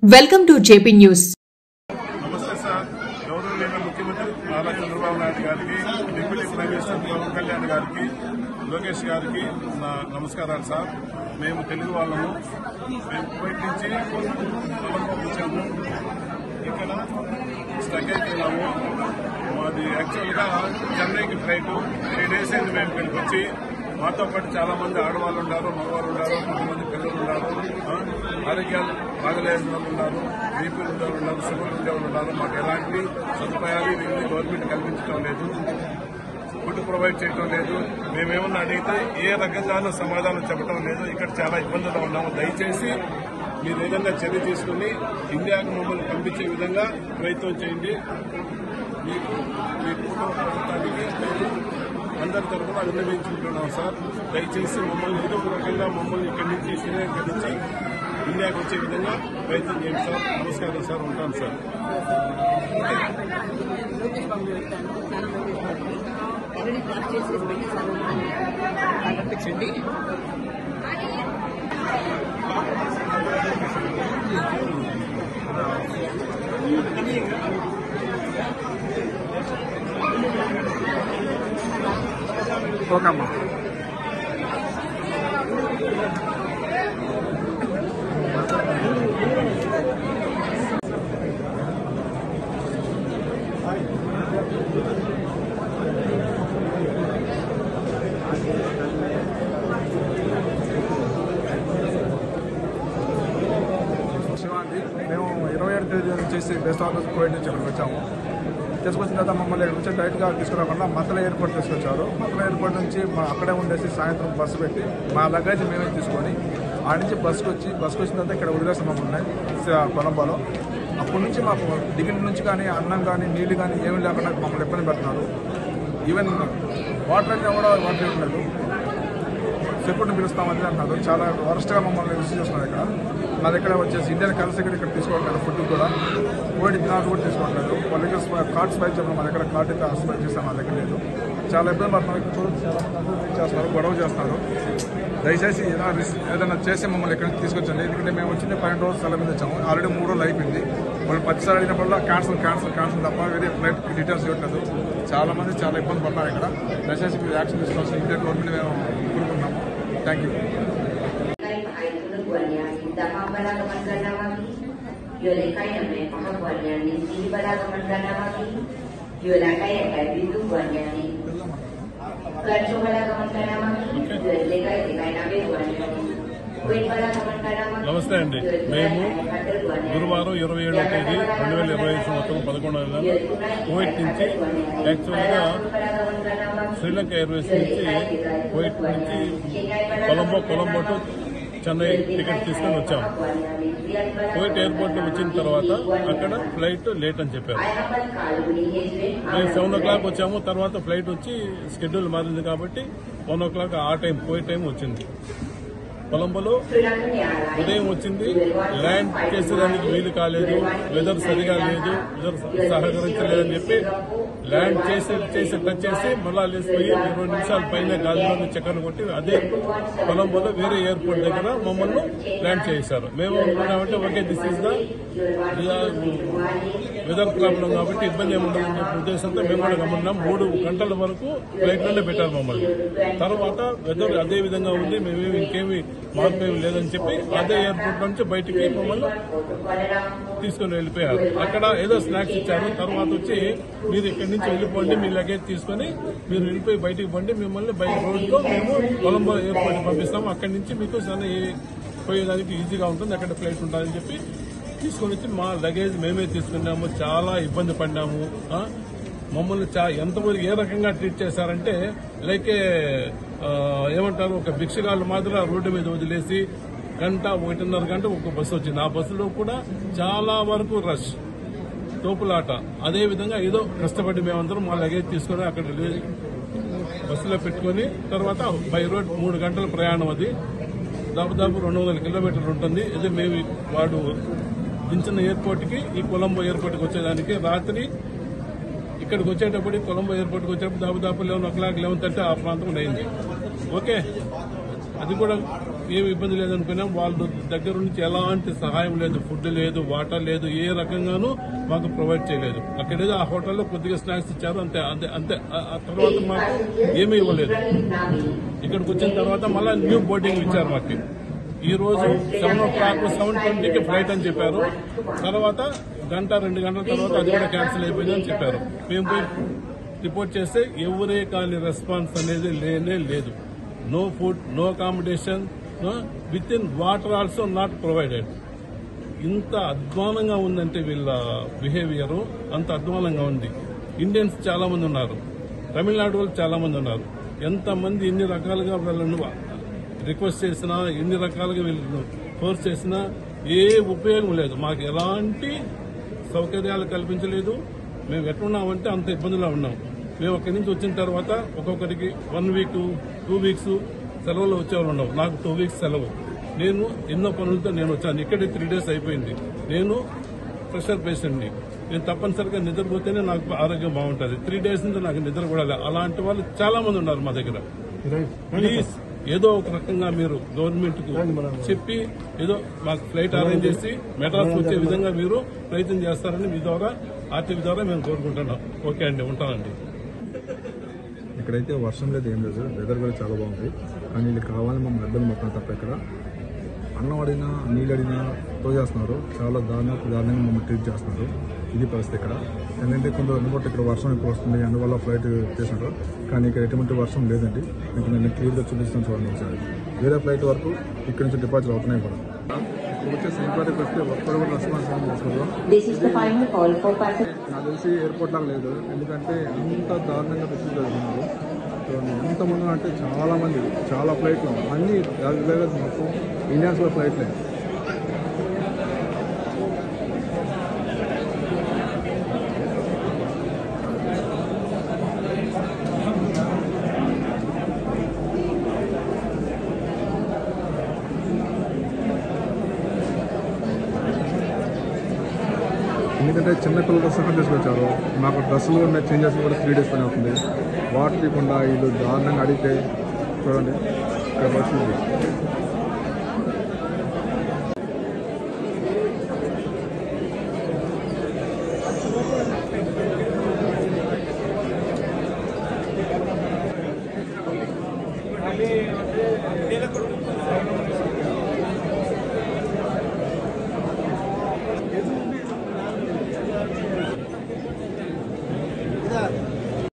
Welcome to JP news. నమస్తే sir. గౌరవనీయ ముఖ్యమంత్రి నారా చంద్రబాబు నాయుడు గారికి, deputy prime minister Pawan Kalyan గారికి, లోకేష్ గారికి నా నమస్కారాలు సార్. మేము తెలుగు వాళ్ళము. మేము కువైట్ నుంచి పంపించాము. ఇక్కడ స్టక్ అయిపోయినాము. మాది యాక్చువల్గా చెన్నైకి ఫ్లైట్ 3 days అయింది. మేము ఇక్కడికి వచ్చి మాతో పాటు చాలా మంది ఆడవాళ్ళు ఉన్నారు, మగవాళ్ళు ఉన్నారు, కొంతమంది పిల్లలు ఉన్నారు, ఆరోగ్యాలు బాగలేని వాళ్ళు ఉన్నారు, బీపీ ఉండేవాళ్ళు ఉన్నారు, షుగర్ ఉండేవాళ్ళు ఉన్నారు. మాకు ఎలాంటి సదుపాయాలు వీళ్ళని గవర్నమెంట్ కల్పించడం లేదు, ఫుడ్ ప్రొవైడ్ చేయడం లేదు. మేమేమన్నా అడిగితే ఏ రకంగానూ సమాధానం చెప్పడం లేదు. ఇక్కడ చాలా ఇబ్బందులు ఉన్నాము. దయచేసి మీరు ఏదైనా చర్య తీసుకుని ఇండియాకు మమ్మల్ని పంపించే విధంగా ప్రయత్నం చేయండి. మీ కుటుంబ ప్రభుత్వానికి అందరి తరఫున అభినందించుకుంటున్నాం సార్. దయచేసి మమ్మల్ని ఏదో ఒక రకంగా మమ్మల్ని ఇక్కడి నుంచి శ్రీలంక నుంచి ఇండియాకి వచ్చే విధంగా ప్రయత్నం చేయండి సార్. నమస్కారం సార్. ఉంటాను సార్. ఓకమ్మా. శివాంతి, మేము 27వ తేదీ నుంచి బెస్ట్ ఆఫీస్ కువైట్ నుంచి ఇక్కడికి వచ్చాము. తీసుకొచ్చిన తర్వాత మమ్మల్ని వచ్చి డైరెక్ట్గా తీసుకురాకుండా మతల ఎయిర్పోర్ట్ తీసుకొచ్చారు. మతల ఎయిర్పోర్ట్ నుంచి అక్కడే ఉండేసి సాయంత్రం బస్సు పెట్టి మా లగేజ్ మేమే తీసుకొని ఆ నుంచి బస్సుకు వచ్చిన తర్వాత ఇక్కడ వదిలేసాం మమ్మల్ని కొలంబోలో. అప్పటి నుంచి మాకు టికెట్ నుంచి కానీ అన్నం కానీ నీళ్లు కానీ ఏమీ లేకుండా మమ్మల్ని ఇబ్బంది పెడుతున్నారు. ఈవెన్ వాటర్ అయితే కూడా వాటర్ ఇవ్వలేదు. సెక్యూరిటీ పిలుస్తామని అంటున్నారు. చాలా వరస్ట్గా మమ్మల్ని రిసీవ్ చేస్తున్నారు. ఇక్కడ మా దగ్గర వచ్చేసి ఇండియన్ కరెన్సీ ఇక్కడ తీసుకోవట్లేదు. ఫుడ్ కూడా కోవిడ్ దినాలు కూడా తీసుకోవట్లేదు. వాళ్ళ దగ్గర కార్డ్స్ పై చెప్పడం, మా దగ్గర కార్డు అయితే హాస్పిటల్ చేస్తాం, మా దగ్గర లేదు. చాలా ఇబ్బంది పడుతున్నారు. ఇక్కడ చాలా మంది చేస్తున్నారు, గొడవ చేస్తున్నారు. దయచేసి ఏదైనా చేసి మమ్మల్ని ఇక్కడ తీసుకొచ్చండి. ఎందుకంటే మేము వచ్చింది 12 రోజులు సెలవు మీద వచ్చాము. ఆల్రెడీ 3 రోజులు అయిపోయింది. వాళ్ళు 10 అడిగినప్పుడు క్యాన్సిల్ తప్ప వేరే ఫ్లైట్ డీటెయిల్స్ ఇవ్వట్లేదు. చాలా మంది చాలా ఇబ్బంది పడతారు. ఇక్కడ దయచేసి మీరు యాక్షన్ తీసుకోవాల్సిన ఇండియన్ గవర్నమెంట్ మేము కోరుకుంటున్నాము. Thank you. నమస్తే అండి. మేము గురువారం 27వ తేదీ 2025 సంవత్సరం 11వ నెల కువైట్ నుంచి యాక్చువల్గా శ్రీలంక ఎయిర్వేస్ నుంచి కువైట్ నుంచి కొలంబో టు చెన్నై టికెట్ తీసుకొని వచ్చాము. కువైట్ ఎయిర్పోర్ట్ వచ్చిన తర్వాత అక్కడ ఫ్లైట్ లేట్ అని చెప్పారు. మేము 7 o'clock వచ్చాము. తర్వాత ఫ్లైట్ వచ్చి షెడ్యూల్ మారింది కాబట్టి 1 o'clock ఆ టైం కువైట్ టైం వచ్చింది. కొలంబోలో ఉదయం వచ్చింది. ల్యాండ్ చేసేదానికి వీలు కాలేదు, వెదర్ సరిగా లేదు, వెదర్ సహకరించలేదని చెప్పి ల్యాండ్ చేసి టచ్ చేసి మళ్ళా లేసిపోయి 20 నిమిషాల పైన గాలిలో చక్కర్లు కొట్టి అదే కొలంబోలో వేరే ఎయిర్పోర్ట్ దగ్గర మమ్మల్ని ల్యాండ్ చేశారు. మేము అనుకున్నామంటే okay, this is the weather problem కాబట్టి ఇబ్బంది ఏముండదని చెప్పే ఉద్దేశంతో మేము కూడా గమనిన్నాం. 3 గంటల వరకు ఫ్లైట్ లోనే పెట్టారు మమ్మల్ని. తర్వాత వెదర్ అదే విధంగా ఉంది, మేమేమి ఇంకేమి మార్పు ఏమి లేదని చెప్పి అదే ఎయిర్పోర్ట్ నుంచి బయటికి మమ్మల్ని తీసుకుని వెళ్ళిపోయారు. అక్కడ ఏదో స్నాక్స్ ఇచ్చారు. తర్వాత వచ్చి మీరు ఇక్కడి నుంచి వెళ్ళిపోండి, మీ లగేజ్ తీసుకుని మీరు వెళ్ళిపోయి బయటికి పోండి, మిమ్మల్ని బై రోడ్లో మేము కొలంబో ఎయిర్పోర్ట్ పంపిస్తాము, అక్కడి నుంచి మీకు పోయేదానికి ఈజీగా ఉంటుంది, అక్కడ ఫ్లైట్ ఉంటుందని చెప్పి తీసుకొని వచ్చి మా లగేజ్ మేమే తీసుకున్నాము. చాలా ఇబ్బంది పడ్డాము. మమ్మల్ని ఎంతవరకు ఏ రకంగా ట్రీట్ చేశారంటే లైక్ ఏమంటారు, ఒక భిక్షగాళ్ళు మాత్రం రోడ్డు మీద వదిలేసి 1.5 గంట ఒక బస్సు వచ్చింది. ఆ బస్సులో కూడా చాలా వరకు రష్, తోపులాట. అదేవిధంగా ఏదో కష్టపడి మేమందరం మా లగేజ్ తీసుకుని అక్కడ బస్సులో పెట్టుకుని తర్వాత బై రోడ్ 3 గంటల ప్రయాణం. అది దాదాపు 200 కిలోమీటర్లు ఉంటుంది. ఇది మేము వాడు దించిన ఎయిర్పోర్ట్కి ఈ కొలంబో ఎయిర్పోర్ట్కి వచ్చేదానికి రాత్రి ఇక్కడికి వచ్చేటప్పుడు కొలంబో ఎయిర్పోర్ట్కి వచ్చేటప్పుడు దాదాపు 11 o'clock 11:30 ఆ ప్రాంతం అయింది. ఓకే, అది కూడా ఏమి ఇబ్బంది లేదనుకున్నాం. వాళ్ళ దగ్గర నుంచి ఎలాంటి సహాయం లేదు, ఫుడ్ లేదు, వాటర్ లేదు, ఏ రకంగానూ మాకు ప్రొవైడ్ చేయలేదు. అక్కడేదో ఆ హోటల్లో కొద్దిగా స్నాక్స్ ఇచ్చారు, అంతే అంతే అంతే. ఆ తర్వాత మాకు ఏమీ ఇవ్వలేదు. ఇక్కడికి వచ్చిన తర్వాత మళ్ళీ న్యూ బోర్డింగ్ ఇచ్చారు మాకు. ఈ రోజు 7:20కి ఫ్లైట్ అని చెప్పారు. తర్వాత గంట 2 గంటల తర్వాత అది కూడా క్యాన్సిల్ అయిపోయిందని చెప్పారు. మేము పోయి రిపోర్ట్ చేస్తే ఎవరే కానీ రెస్పాన్స్ అనేది లేనే లేదు. No food, no accommodation, with in water also not provided. ఇంత అధ్వానంగా ఉందంటే వీళ్ళ బిహేవియర్ అంత అధ్వానంగా ఉంది. ఇండియన్స్ చాలా మంది ఉన్నారు, తమిళనాడు వాళ్ళు చాలా మంది ఉన్నారు. ఎంతమంది ఎన్ని రకాలుగా వీళ్ళను రిక్వెస్ట్ చేసినా, ఎన్ని రకాలుగా వీళ్ళను ఫోర్స్ చేసినా ఏ ఉపయోగం లేదు. మాకు ఎలాంటి సౌకర్యాలు కల్పించలేదు. మేము ఎట్లున్నామంటే అంత ఇబ్బందిలో ఉన్నాం. మేము అక్కడి నుంచి వచ్చిన తర్వాత ఒక్కొక్కరికి 1 వీక్ 2 వీక్స్ సెలవులు వచ్చేవాళ్ళు ఉన్నాం. నాకు 2 వీక్స్ సెలవు. నేను ఎన్నో పనులతో నేను వచ్చాను. ఇక్కడే 3 డేస్ అయిపోయింది. నేను ప్రెషర్ పేషెంట్ని. నేను తప్పనిసరిగా నిద్రపోతేనే నాకు ఆరోగ్యం బాగుంటుంది. 3 డేస్ నుంచి నాకు నిద్ర కూడా లేదు. అలాంటి వాళ్ళు చాలా మంది ఉన్నారు మా దగ్గర. ప్లీజ్ ఏదో ఒక రకంగా మీరు గవర్నమెంట్ కు చెప్పి ఏదో మాకు ఫ్లైట్ అరేంజ్ చేసి మెడ్రాస్ వచ్చే విధంగా మీరు ప్రయత్నం చేస్తారని మీ ద్వారా ఆర్టీవీ ద్వారా మేము కోరుకుంటున్నాం. ఓకే అండి, ఉంటానండి. ఇక్కడైతే వర్షం లేదు, ఏం లేదు, వెదర్ కూడా చాలా బాగుంది. కానీ వీళ్ళు కావాలని మమ్మల్ని ఇబ్బంది మొత్తం తప్ప ఇక్కడ అన్నం అడిగినా నీళ్ళు అడిగినా తోచేస్తున్నారు. చాలా దారుణంగా మమ్మల్ని ట్రీట్ చేస్తున్నారు. ఇది పరిస్థితి ఇక్కడ. ఏంటంటే కొందరు అనుకుంటే ఇక్కడ వర్షం ఎక్కువ వస్తుంది, అందువల్ల ఫ్లైట్ చేసినారు. కానీ ఇక్కడ ఎటువంటి వర్షం లేదండి. మీకు నేను క్లియర్గా చూపిస్తాను చూడండి ఒకసారి. వేరే ఫ్లైట్ వరకు ఇక్కడ నుంచి డిపాజిట్ అవుతున్నాయి కూడా. ఇప్పుడు వచ్చేసి ఇంకోటికి వస్తే ఒక్కరు కూడా రెస్పాన్స్ చేస్తున్నారు. నాకు తెలిసి ఎయిర్పోర్ట్ లాగా లేదు, ఎందుకంటే అంత దారుణంగా రిసీవ్ జరుగుతున్నారు. ఎంతమంది అంటే చాలా ఫ్లైట్లు అన్ని మొత్తం ఇండియన్స్ కూడా ఫ్లైట్లే. ఎందుకంటే చిన్నపిల్లల సహా తీసుకొచ్చారు. నాకు డ్రెస్సులు చేంజ్ చేసి కూడా 3 డేస్ పని అవుతుంది. వాటర్ ఇవ్వకుండా వీళ్ళు దారుణంగా అడిగితే చూడండి ఇక్కడ పరిస్థితి.